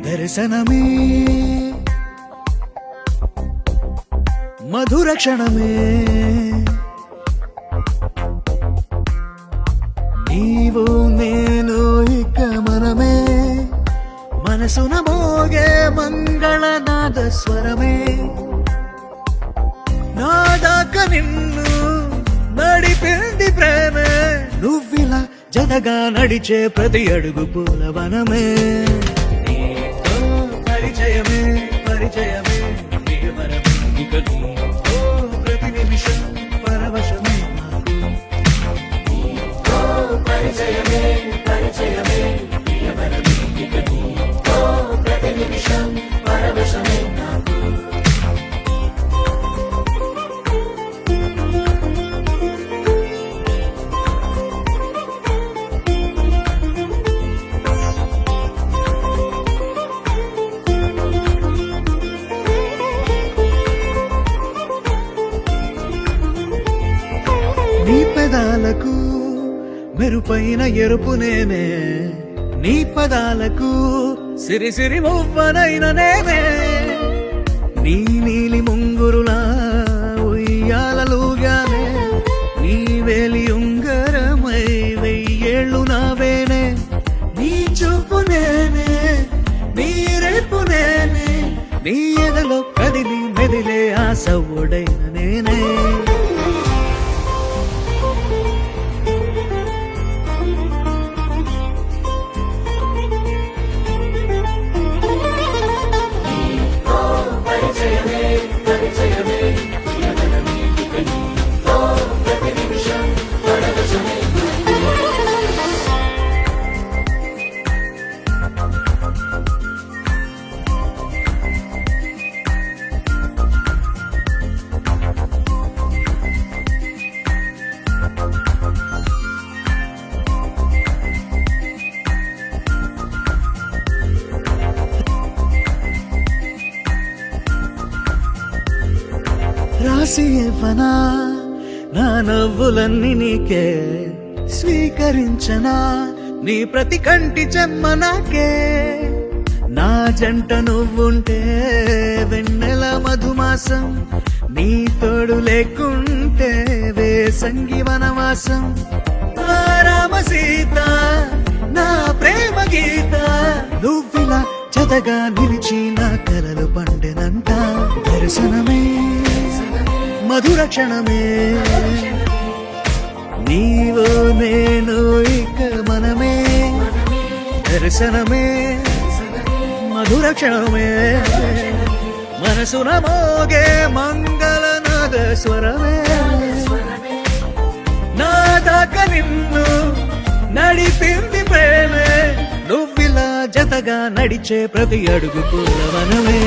దర్శనమే మధుర క్షణమే నీవు నేను ఇక మనమే మనసున మోగే మంగళనాద స్వరమే నాదాక నిన్ను నడిపింది ప్రేమే నువ్విలా జతగా నడిచే ప్రతి అడుగు పూలవనమే పరిచయమే పరిచయమే ప్రియవరమే ఇక నీతో ప్రతి నిమిషం పరవశమే పరిచయమే పరిచయమే ప్రియవరమే ఇక నీతో ప్రతి నిమిషం పరవశమే నీ పెదాలకు మెరుపైన ఎరుపు నేనే నీ పదాలకు సిరి సిరి మువ్వనైన నేనే నీ నీలి ముంగురులా ఉయ్యాలలుగానే నీ వేలి ఉంగరమై వెయ్యేళ్ళు నావేనే నీ చూపు నేనే నీ రేపు నేనే నీ ఎదలో కదిలి మెదిలే ఆశ ఒడైన నేనే రాసి ఇవ్వనా నా నవ్వులన్నీ నీకే స్వీకరించనా నీ ప్రతి కంటి చెమ్మ నాకే నా జంట నువ్వుంటే వెన్నెల మధుమాసం నీ తోడు లేకుంటే వేసంగి వనవాసం నా రామ సీత నా ప్రేమ గీత నువ్విలా జతగా నిలిచి నా కలలు పండెనంట దర్శనమే మధుర క్షణమే నీవో నేను ఇక మనమే దర్శనమే మధుర క్షణమే మనసున మోగే మంగళనాద స్వరమే నాదాక నిన్ను నడిపింది ప్రేమే నువ్విలా జతగా నడిచే ప్రతి అడుగు పూలవనమే